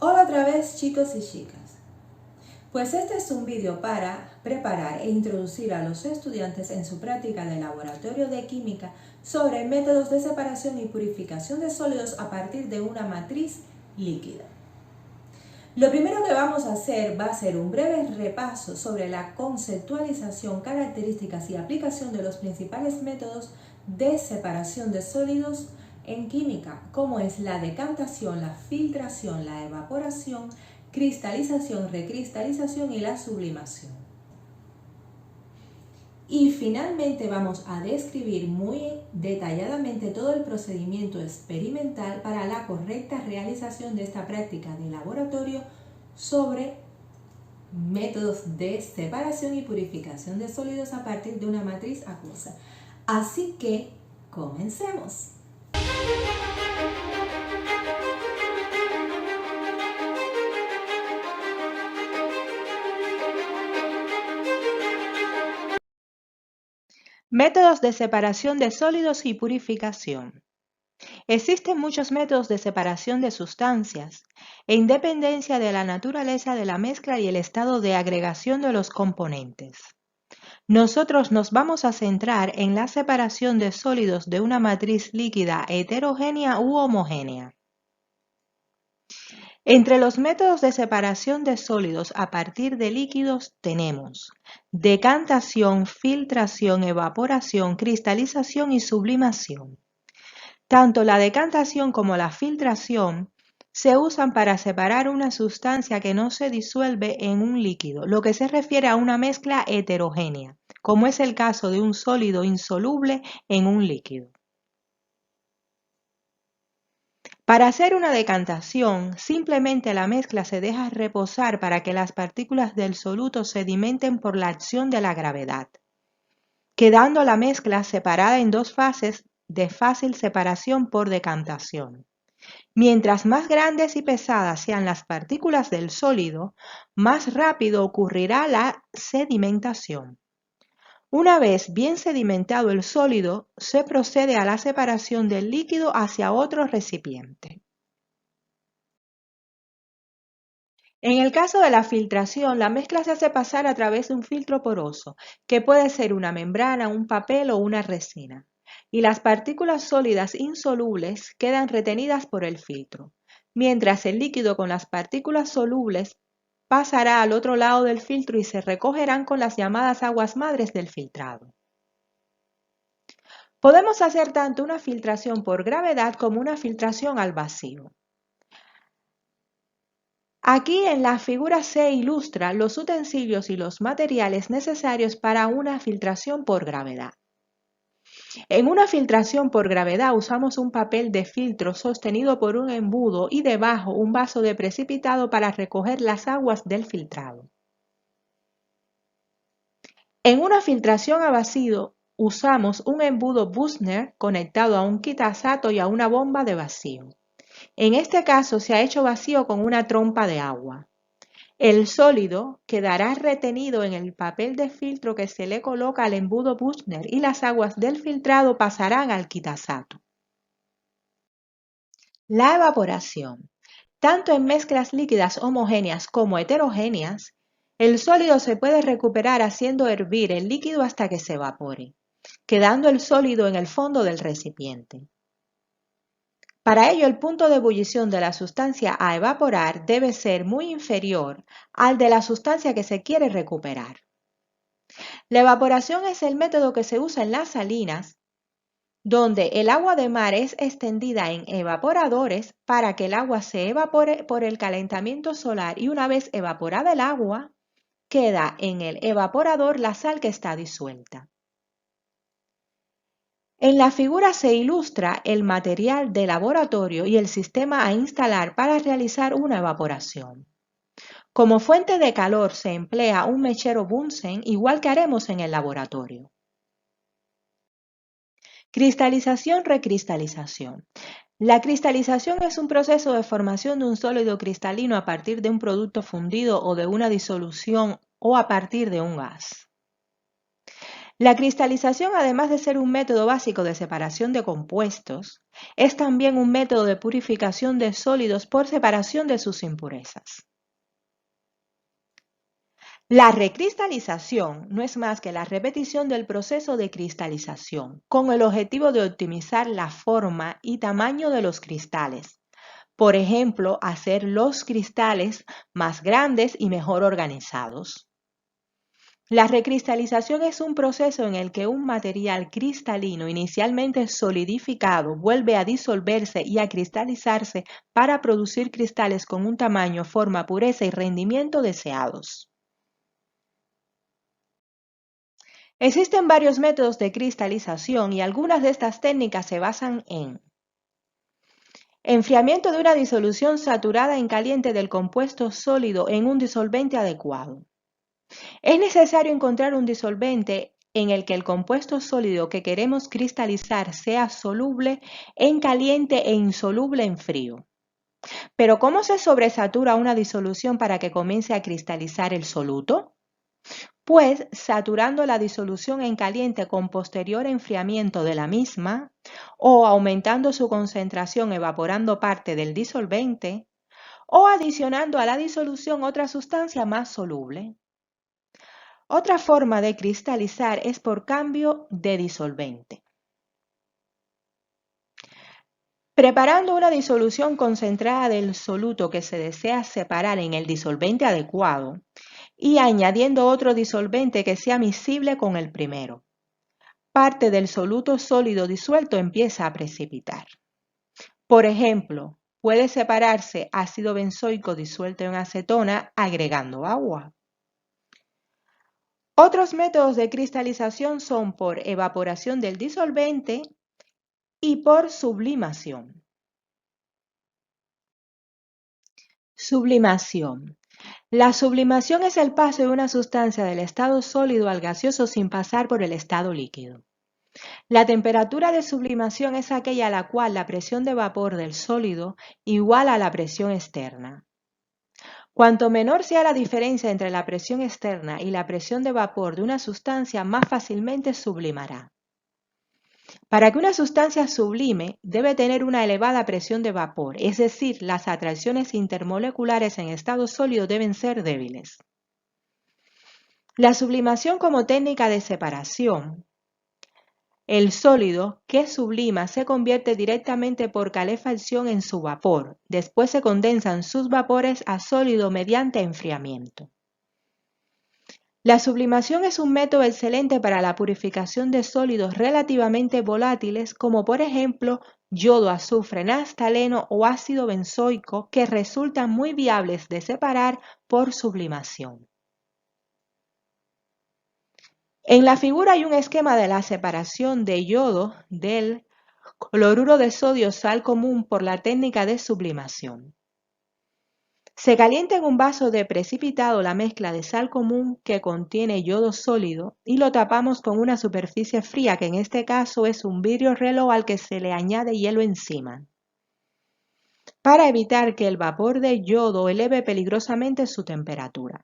Hola otra vez, chicos y chicas. Pues este es un vídeo para preparar e introducir a los estudiantes en su práctica de laboratorio de química sobre métodos de separación y purificación de sólidos a partir de una matriz líquida. Lo primero que vamos a hacer va a ser un breve repaso sobre la conceptualización, características y aplicación de los principales métodos de separación de sólidos en química, como es la decantación, la filtración, la evaporación, cristalización, recristalización y la sublimación. Y finalmente vamos a describir muy detalladamente todo el procedimiento experimental para la correcta realización de esta práctica de laboratorio sobre métodos de separación y purificación de sólidos a partir de una matriz acuosa. Así que comencemos. Métodos de separación de sólidos y purificación. Existen muchos métodos de separación de sustancias, en independencia de la naturaleza de la mezcla y el estado de agregación de los componentes. Nosotros nos vamos a centrar en la separación de sólidos de una matriz líquida heterogénea u homogénea. Entre los métodos de separación de sólidos a partir de líquidos tenemos decantación, filtración, evaporación, cristalización y sublimación. Tanto la decantación como la filtración se usan para separar una sustancia que no se disuelve en un líquido, lo que se refiere a una mezcla heterogénea, como es el caso de un sólido insoluble en un líquido. Para hacer una decantación, simplemente la mezcla se deja reposar para que las partículas del soluto sedimenten por la acción de la gravedad, quedando la mezcla separada en dos fases de fácil separación por decantación. Mientras más grandes y pesadas sean las partículas del sólido, más rápido ocurrirá la sedimentación. Una vez bien sedimentado el sólido, se procede a la separación del líquido hacia otro recipiente. En el caso de la filtración, la mezcla se hace pasar a través de un filtro poroso, que puede ser una membrana, un papel o una resina, y las partículas sólidas insolubles quedan retenidas por el filtro, mientras el líquido con las partículas solubles pasará al otro lado del filtro y se recogerán con las llamadas aguas madres del filtrado. Podemos hacer tanto una filtración por gravedad como una filtración al vacío. Aquí en la figura se ilustra los utensilios y los materiales necesarios para una filtración por gravedad. En una filtración por gravedad usamos un papel de filtro sostenido por un embudo y debajo un vaso de precipitado para recoger las aguas del filtrado. En una filtración a vacío usamos un embudo Büchner conectado a un quitasato y a una bomba de vacío. En este caso se ha hecho vacío con una trompa de agua. El sólido quedará retenido en el papel de filtro que se le coloca al embudo Büchner y las aguas del filtrado pasarán al quitasato. La evaporación. Tanto en mezclas líquidas homogéneas como heterogéneas, el sólido se puede recuperar haciendo hervir el líquido hasta que se evapore, quedando el sólido en el fondo del recipiente. Para ello, el punto de ebullición de la sustancia a evaporar debe ser muy inferior al de la sustancia que se quiere recuperar. La evaporación es el método que se usa en las salinas, donde el agua de mar es extendida en evaporadores para que el agua se evapore por el calentamiento solar y una vez evaporada el agua, queda en el evaporador la sal que está disuelta. En la figura se ilustra el material de laboratorio y el sistema a instalar para realizar una evaporación. Como fuente de calor se emplea un mechero Bunsen, igual que haremos en el laboratorio. Cristalización, recristalización. La cristalización es un proceso de formación de un sólido cristalino a partir de un producto fundido o de una disolución o a partir de un gas. La cristalización, además de ser un método básico de separación de compuestos, es también un método de purificación de sólidos por separación de sus impurezas. La recristalización no es más que la repetición del proceso de cristalización, con el objetivo de optimizar la forma y tamaño de los cristales. Por ejemplo, hacer los cristales más grandes y mejor organizados. La recristalización es un proceso en el que un material cristalino inicialmente solidificado vuelve a disolverse y a cristalizarse para producir cristales con un tamaño, forma, pureza y rendimiento deseados. Existen varios métodos de cristalización y algunas de estas técnicas se basan en enfriamiento de una disolución saturada en caliente del compuesto sólido en un disolvente adecuado. Es necesario encontrar un disolvente en el que el compuesto sólido que queremos cristalizar sea soluble en caliente e insoluble en frío. Pero ¿cómo se sobresatura una disolución para que comience a cristalizar el soluto? Pues saturando la disolución en caliente con posterior enfriamiento de la misma o aumentando su concentración evaporando parte del disolvente o adicionando a la disolución otra sustancia más soluble. Otra forma de cristalizar es por cambio de disolvente. Preparando una disolución concentrada del soluto que se desea separar en el disolvente adecuado y añadiendo otro disolvente que sea miscible con el primero. Parte del soluto sólido disuelto empieza a precipitar. Por ejemplo, puede separarse ácido benzoico disuelto en acetona agregando agua. Otros métodos de cristalización son por evaporación del disolvente y por sublimación. Sublimación. La sublimación es el paso de una sustancia del estado sólido al gaseoso sin pasar por el estado líquido. La temperatura de sublimación es aquella a la cual la presión de vapor del sólido iguala a la presión externa. Cuanto menor sea la diferencia entre la presión externa y la presión de vapor de una sustancia, más fácilmente sublimará. Para que una sustancia sublime, debe tener una elevada presión de vapor, es decir, las atracciones intermoleculares en estado sólido deben ser débiles. La sublimación como técnica de separación. El sólido que sublima se convierte directamente por calefacción en su vapor. Después se condensan sus vapores a sólido mediante enfriamiento. La sublimación es un método excelente para la purificación de sólidos relativamente volátiles como por ejemplo yodo, azufre, naftaleno o ácido benzoico que resultan muy viables de separar por sublimación. En la figura hay un esquema de la separación de yodo del cloruro de sodio sal común por la técnica de sublimación. Se calienta en un vaso de precipitado la mezcla de sal común que contiene yodo sólido y lo tapamos con una superficie fría, que en este caso es un vidrio reloj al que se le añade hielo encima, para evitar que el vapor de yodo eleve peligrosamente su temperatura.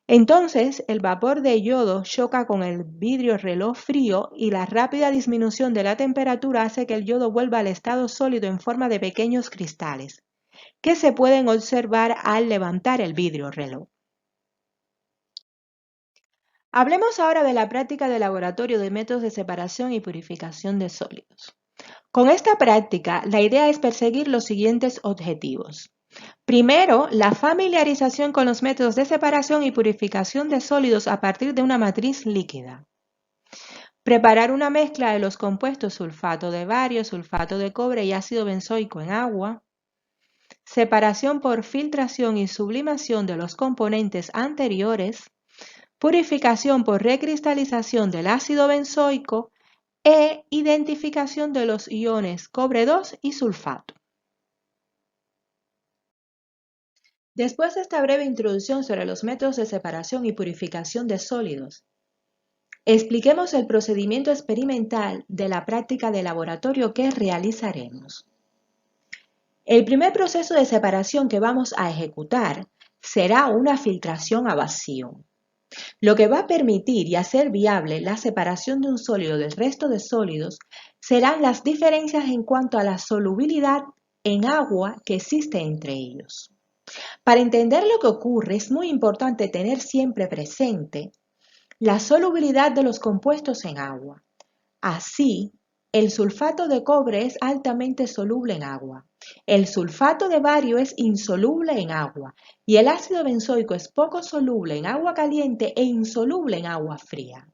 Entonces, el vapor de yodo choca con el vidrio reloj frío y la rápida disminución de la temperatura hace que el yodo vuelva al estado sólido en forma de pequeños cristales, que se pueden observar al levantar el vidrio reloj. Hablemos ahora de la práctica de laboratorio de métodos de separación y purificación de sólidos. Con esta práctica, la idea es perseguir los siguientes objetivos. Primero, la familiarización con los métodos de separación y purificación de sólidos a partir de una matriz líquida. Preparar una mezcla de los compuestos sulfato de bario, sulfato de cobre y ácido benzoico en agua. Separación por filtración y sublimación de los componentes anteriores. Purificación por recristalización del ácido benzoico e identificación de los iones cobre 2 y sulfato. Después de esta breve introducción sobre los métodos de separación y purificación de sólidos, expliquemos el procedimiento experimental de la práctica de laboratorio que realizaremos. El primer proceso de separación que vamos a ejecutar será una filtración a vacío. Lo que va a permitir y hacer viable la separación de un sólido del resto de sólidos serán las diferencias en cuanto a la solubilidad en agua que existe entre ellos. Para entender lo que ocurre es muy importante tener siempre presente la solubilidad de los compuestos en agua. Así, el sulfato de cobre es altamente soluble en agua, el sulfato de bario es insoluble en agua y el ácido benzoico es poco soluble en agua caliente e insoluble en agua fría.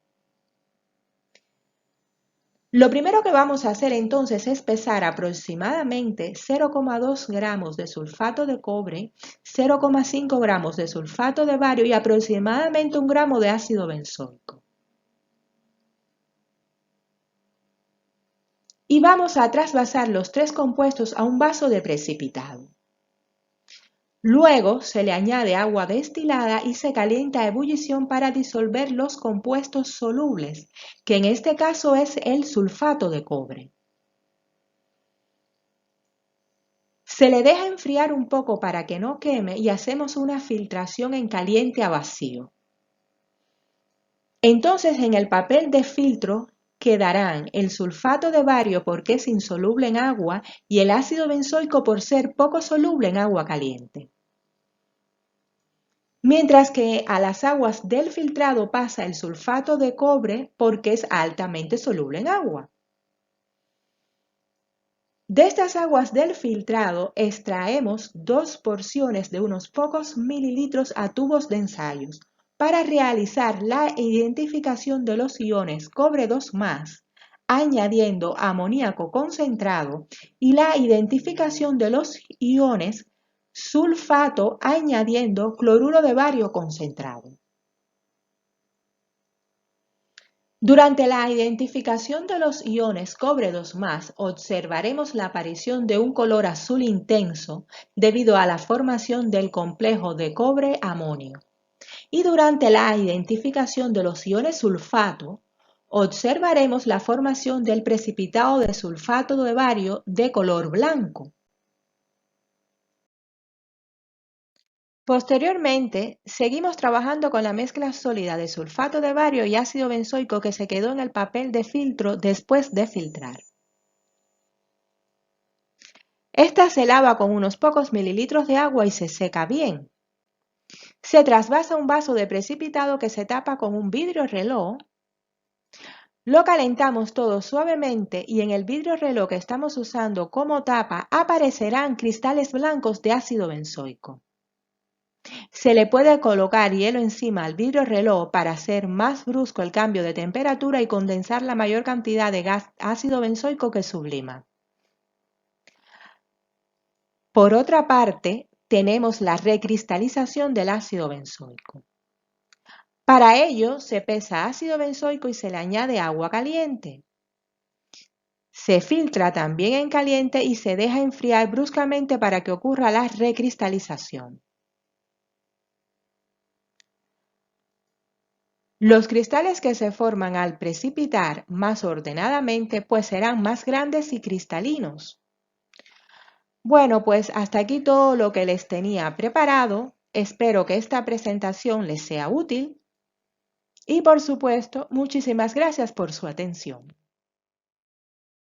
Lo primero que vamos a hacer entonces es pesar aproximadamente 0,2 gramos de sulfato de cobre, 0,5 gramos de sulfato de bario y aproximadamente 1 gramo de ácido benzoico. Y vamos a trasvasar los tres compuestos a un vaso de precipitado. Luego se le añade agua destilada y se calienta a ebullición para disolver los compuestos solubles, que en este caso es el sulfato de cobre. Se le deja enfriar un poco para que no queme y hacemos una filtración en caliente a vacío. Entonces en el papel de filtro quedarán el sulfato de bario porque es insoluble en agua y el ácido benzoico por ser poco soluble en agua caliente. Mientras que a las aguas del filtrado pasa el sulfato de cobre porque es altamente soluble en agua. De estas aguas del filtrado extraemos 2 porciones de unos pocos mililitros a tubos de ensayos para realizar la identificación de los iones cobre 2+, añadiendo amoníaco concentrado y la identificación de los iones sulfato añadiendo cloruro de bario concentrado. Durante la identificación de los iones cobre 2+, observaremos la aparición de un color azul intenso debido a la formación del complejo de cobre-amonio. Y durante la identificación de los iones sulfato, observaremos la formación del precipitado de sulfato de bario de color blanco. Posteriormente, seguimos trabajando con la mezcla sólida de sulfato de bario y ácido benzoico que se quedó en el papel de filtro después de filtrar. Esta se lava con unos pocos mililitros de agua y se seca bien. Se trasvasa un vaso de precipitado que se tapa con un vidrio reloj. Lo calentamos todo suavemente y en el vidrio reloj que estamos usando como tapa aparecerán cristales blancos de ácido benzoico. Se le puede colocar hielo encima al vidrio reloj para hacer más brusco el cambio de temperatura y condensar la mayor cantidad de gas ácido benzoico que sublima. Por otra parte, tenemos la recristalización del ácido benzoico. Para ello, se pesa ácido benzoico y se le añade agua caliente. Se filtra también en caliente y se deja enfriar bruscamente para que ocurra la recristalización. Los cristales que se forman al precipitar más ordenadamente pues serán más grandes y cristalinos. Bueno, pues hasta aquí todo lo que les tenía preparado. Espero que esta presentación les sea útil y por supuesto, muchísimas gracias por su atención.